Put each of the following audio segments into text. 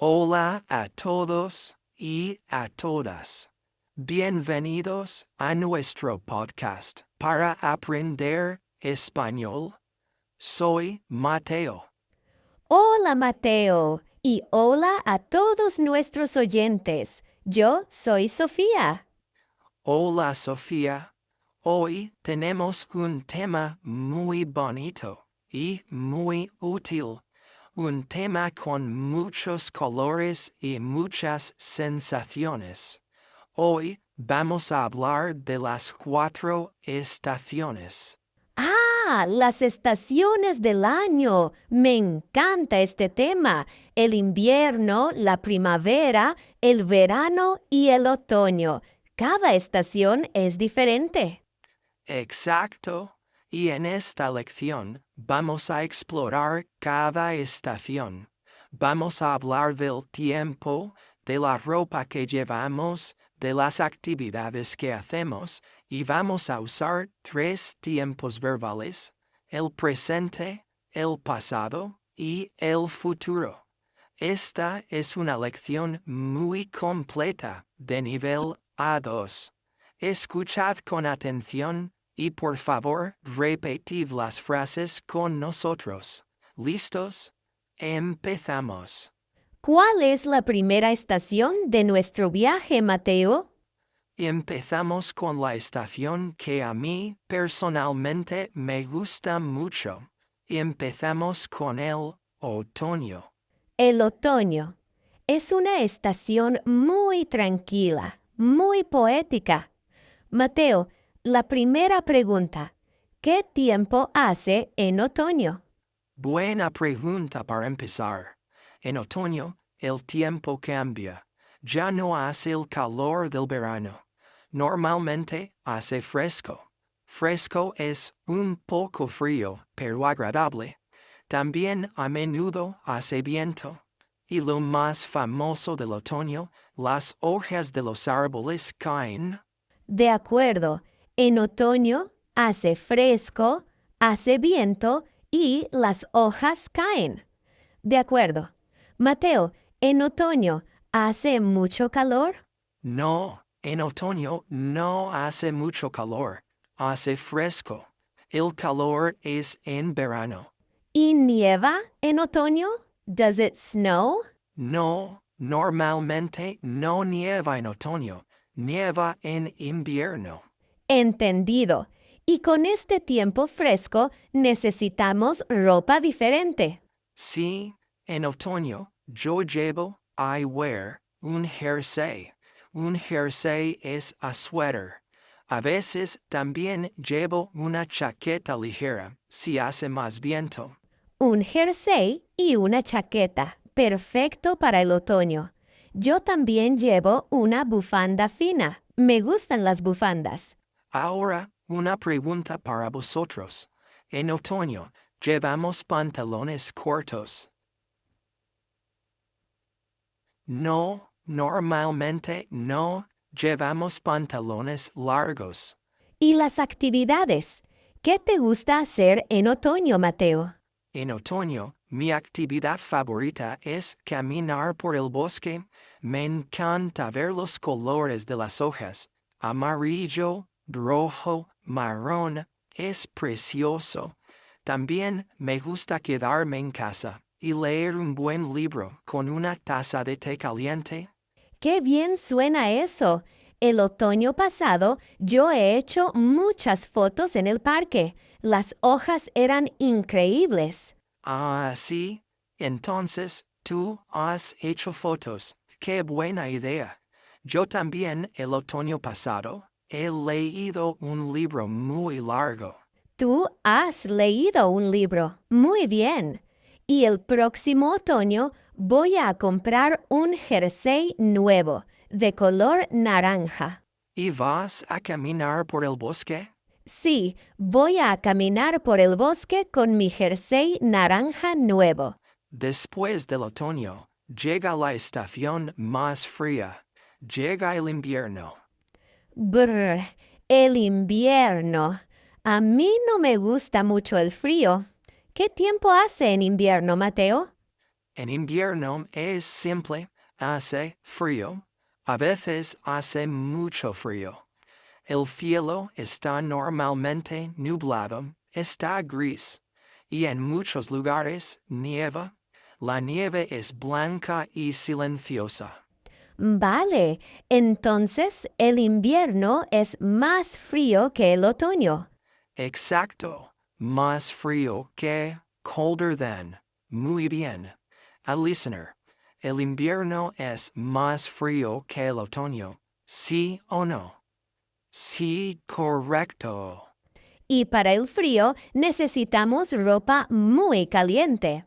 Hola a todos y a todas. Bienvenidos a nuestro podcast para aprender español. Soy Mateo. Hola Mateo y hola a todos nuestros oyentes. Yo soy Sofía. Hola Sofía. Hoy tenemos un tema muy bonito y muy útil. Un tema con muchos colores y muchas sensaciones. Hoy vamos a hablar de las 4 estaciones. ¡Ah! Las estaciones del año. Me encanta este tema. El invierno, la primavera, el verano y el otoño. Cada estación es diferente. Exacto. Y en esta lección vamos a explorar cada estación. Vamos a hablar del tiempo, de la ropa que llevamos, de las actividades que hacemos, y vamos a usar 3 tiempos verbales: el presente, el pasado y el futuro. Esta es una lección muy completa de nivel A2. Escuchad con atención y por favor repetid las frases con nosotros. ¿Listos? Empezamos. ¿Cuál es la primera estación de nuestro viaje, Mateo? Empezamos con la estación que a mí personalmente me gusta mucho. Empezamos con el otoño. El otoño es una estación muy tranquila, muy poética. Mateo, la primera pregunta. ¿Qué tiempo hace en otoño? Buena pregunta para empezar. En otoño, el tiempo cambia. Ya no hace el calor del verano. Normalmente hace fresco. Fresco es un poco frío, pero agradable. También a menudo hace viento. Y lo más famoso del otoño, las hojas de los árboles caen. De acuerdo, en otoño hace fresco, hace viento y las hojas caen. De acuerdo. Mateo, en otoño hace mucho calor. No, en otoño no hace mucho calor, hace fresco. El calor es en verano. ¿Y nieva en otoño? Does it snow? No, normalmente no nieva en otoño, nieva en invierno. Entendido. Y con este tiempo fresco necesitamos ropa diferente. Sí, en otoño yo llevo, I wear, un jersey. Un jersey es a sweater. A veces también llevo una chaqueta ligera, si hace más viento. Un jersey y una chaqueta. Perfecto para el otoño. Yo también llevo una bufanda fina. Me gustan las bufandas. Ahora, una pregunta para vosotros. En otoño, ¿llevamos pantalones cortos? No, normalmente no, llevamos pantalones largos. ¿Y las actividades? ¿Qué te gusta hacer en otoño, Mateo? En otoño, mi actividad favorita es caminar por el bosque. Me encanta ver los colores de las hojas. Amarillo, rojo, marrón. Es precioso. También me gusta quedarme en casa y leer un buen libro con una taza de té caliente. ¡Qué bien suena eso! El otoño pasado yo he hecho muchas fotos en el parque. Las hojas eran increíbles. Ah, sí. Entonces, tú has hecho fotos. ¡Qué buena idea! Yo también el otoño pasado he leído un libro muy largo. Tú has leído un libro. Muy bien. Y el próximo otoño voy a comprar un jersey nuevo, de color naranja. ¿Y vas a caminar por el bosque? Sí, voy a caminar por el bosque con mi jersey naranja nuevo. Después del otoño, llega la estación más fría. Llega el invierno. Brr, el invierno. A mí no me gusta mucho el frío. ¿Qué tiempo hace en invierno, Mateo? En invierno es simple, hace frío, a veces hace mucho frío. El cielo está normalmente nublado, está gris, y en muchos lugares nieva. La nieve es blanca y silenciosa. Vale, entonces el invierno es más frío que el otoño. Exacto, más frío que, colder than. Muy bien. Al listener, ¿el invierno es más frío que el otoño? ¿Sí o no? Sí, correcto. Y para el frío necesitamos ropa muy caliente.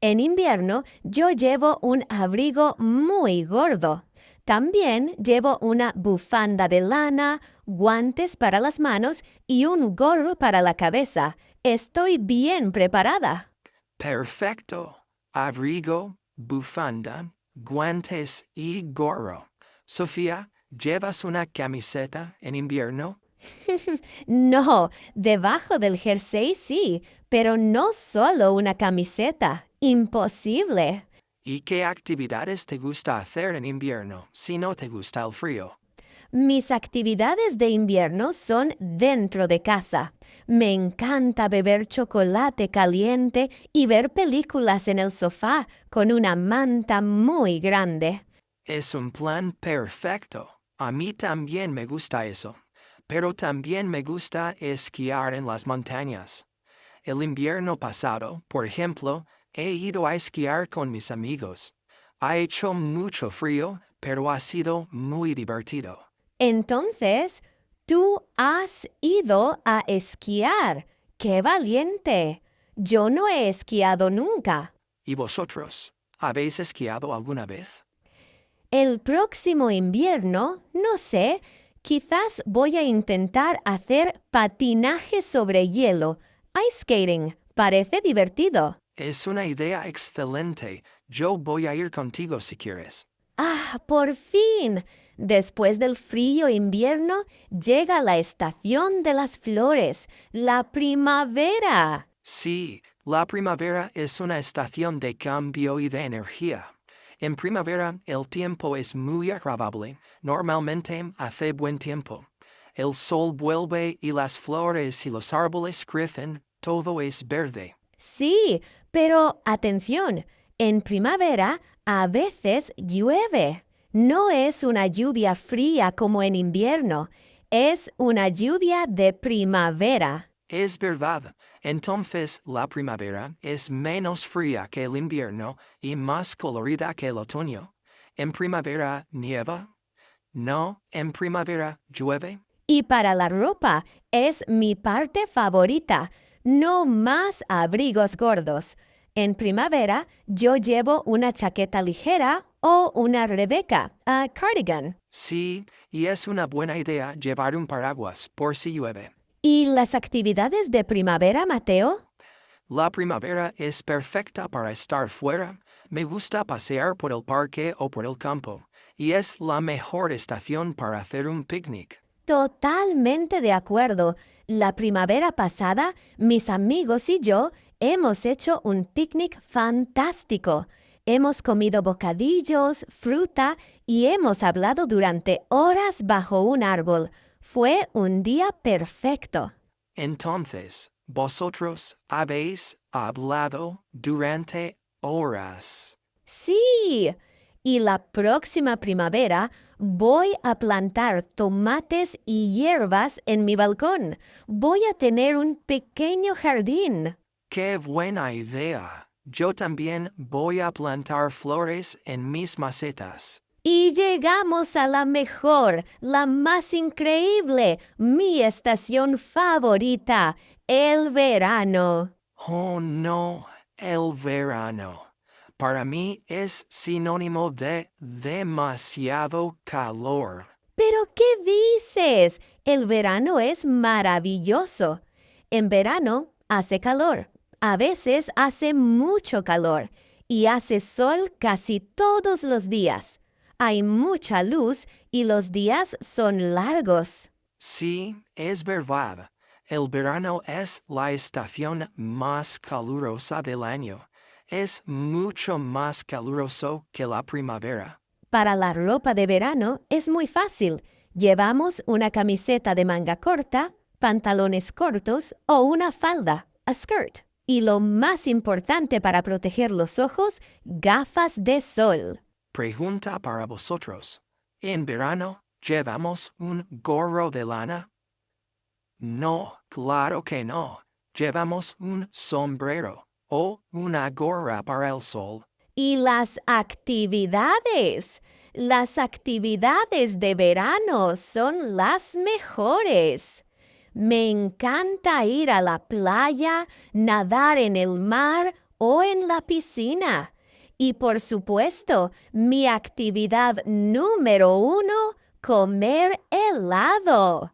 En invierno yo llevo un abrigo muy gordo. También llevo una bufanda de lana, guantes para las manos y un gorro para la cabeza. Estoy bien preparada. Perfecto. Abrigo, bufanda, guantes y gorro. Sofía, ¿llevas una camiseta en invierno? No, debajo del jersey sí, pero no solo una camiseta. Imposible. ¿Y qué actividades te gusta hacer en invierno si no te gusta el frío? Mis actividades de invierno son dentro de casa. Me encanta beber chocolate caliente y ver películas en el sofá con una manta muy grande. Es un plan perfecto. A mí también me gusta eso. Pero también me gusta esquiar en las montañas. El invierno pasado, por ejemplo, he ido a esquiar con mis amigos. Ha hecho mucho frío, pero ha sido muy divertido. Entonces, tú has ido a esquiar. ¡Qué valiente! Yo no he esquiado nunca. ¿Y vosotros? ¿Habéis esquiado alguna vez? El próximo invierno, no sé, quizás voy a intentar hacer patinaje sobre hielo. Ice skating. Parece divertido. Es una idea excelente. Yo voy a ir contigo si quieres. ¡Ah, por fin! Después del frío invierno llega la estación de las flores, la primavera. Sí, la primavera es una estación de cambio y de energía. En primavera el tiempo es muy agradable, normalmente hace buen tiempo. El sol vuelve y las flores y los árboles crecen, todo es verde. Sí, pero atención, en primavera a veces llueve. No es una lluvia fría como en invierno, es una lluvia de primavera. Es verdad, entonces la primavera es menos fría que el invierno y más colorida que el otoño. ¿En primavera nieva? No, en primavera llueve. Y para la ropa es mi parte favorita. No más abrigos gordos. En primavera yo llevo una chaqueta ligera o una Rebeca, a cardigan. Sí, y es una buena idea llevar un paraguas por si llueve. ¿Y las actividades de primavera, Mateo? La primavera es perfecta para estar fuera. Me gusta pasear por el parque o por el campo, y es la mejor estación para hacer un picnic. Totalmente de acuerdo. La primavera pasada, mis amigos y yo hemos hecho un picnic fantástico. Hemos comido bocadillos, fruta y hemos hablado durante horas bajo un árbol. Fue un día perfecto. Entonces, vosotros habéis hablado durante horas. Sí. Y la próxima primavera voy a plantar tomates y hierbas en mi balcón. Voy a tener un pequeño jardín. ¡Qué buena idea! Yo también voy a plantar flores en mis macetas. Y llegamos a la mejor, la más increíble, mi estación favorita, el verano. Oh no, el verano. Para mí es sinónimo de demasiado calor. ¿Pero qué dices? El verano es maravilloso. En verano hace calor. A veces hace mucho calor y hace sol casi todos los días. Hay mucha luz y los días son largos. Sí, es verdad. El verano es la estación más calurosa del año. Es mucho más caluroso que la primavera. Para la ropa de verano es muy fácil. Llevamos una camiseta de manga corta, pantalones cortos o una falda, a skirt. Y lo más importante para proteger los ojos, gafas de sol. Pregunta para vosotros. ¿En verano llevamos un gorro de lana? No, claro que no. Llevamos un sombrero o una gorra para el sol. Y las actividades. Las actividades de verano son las mejores. Me encanta ir a la playa, nadar en el mar o en la piscina. Y por supuesto, mi actividad número 1, comer helado.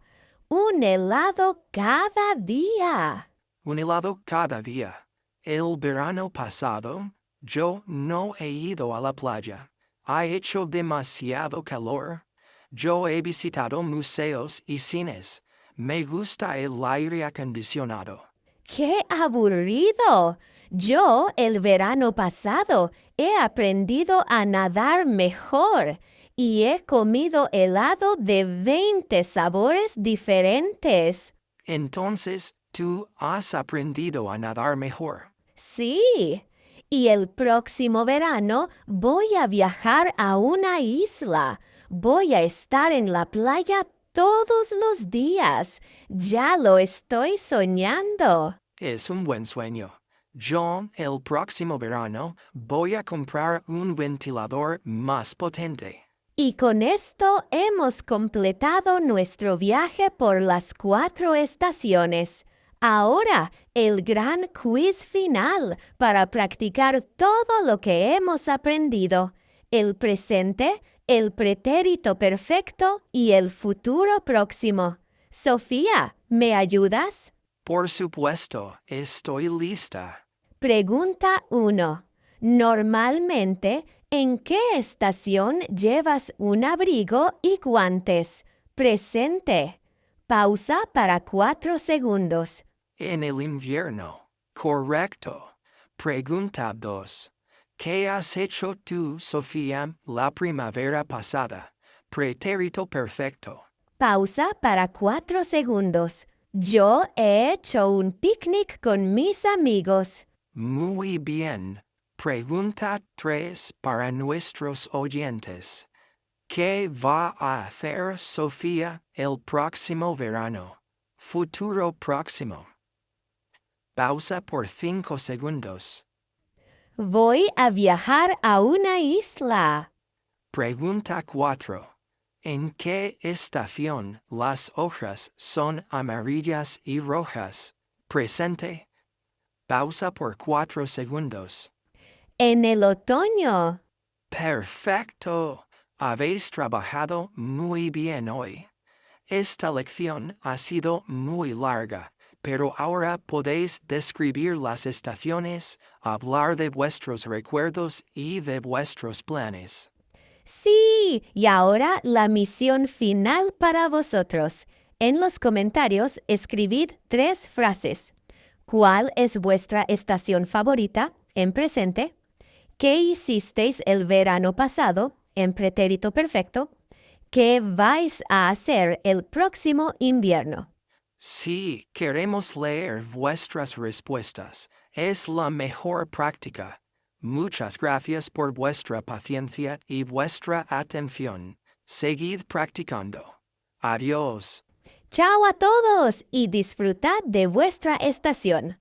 Un helado cada día. Un helado cada día. El verano pasado, yo no he ido a la playa. Ha hecho demasiado calor. Yo he visitado museos y cines. Me gusta el aire acondicionado. ¡Qué aburrido! Yo el verano pasado he aprendido a nadar mejor y he comido helado de 20 sabores diferentes. Entonces, tú has aprendido a nadar mejor. Sí, y el próximo verano voy a viajar a una isla. Voy a estar en la playa todos los días. Ya lo estoy soñando. Es un buen sueño. Yo, el próximo verano, voy a comprar un ventilador más potente. Y con esto hemos completado nuestro viaje por las 4 estaciones. Ahora, el gran quiz final para practicar todo lo que hemos aprendido. El presente, el pretérito perfecto y el futuro próximo. Sofía, ¿me ayudas? Por supuesto, estoy lista. Pregunta 1. Normalmente, ¿en qué estación llevas un abrigo y guantes? Presente. Pausa para 4 segundos. En el invierno. Correcto. Pregunta 2. ¿Qué has hecho tú, Sofía, la primavera pasada? Pretérito perfecto. Pausa para 4 segundos. Yo he hecho un picnic con mis amigos. Muy bien. Pregunta 3 para nuestros oyentes. ¿Qué va a hacer Sofía el próximo verano? Futuro próximo. Pausa por 5 segundos. Voy a viajar a una isla. Pregunta 4. ¿En qué estación las hojas son amarillas y rojas? Presente. Pausa por 4 segundos. En el otoño. Perfecto. Habéis trabajado muy bien hoy. Esta lección ha sido muy larga, pero ahora podéis describir las estaciones, hablar de vuestros recuerdos y de vuestros planes. Sí, y ahora la misión final para vosotros. En los comentarios escribid 3 frases. ¿Cuál es vuestra estación favorita? En presente. ¿Qué hicisteis el verano pasado? En pretérito perfecto. ¿Qué vais a hacer el próximo invierno? Sí, queremos leer vuestras respuestas. Es la mejor práctica. Muchas gracias por vuestra paciencia y vuestra atención. Seguid practicando. Adiós. ¡Chao a todos! Y disfrutad de vuestra estación.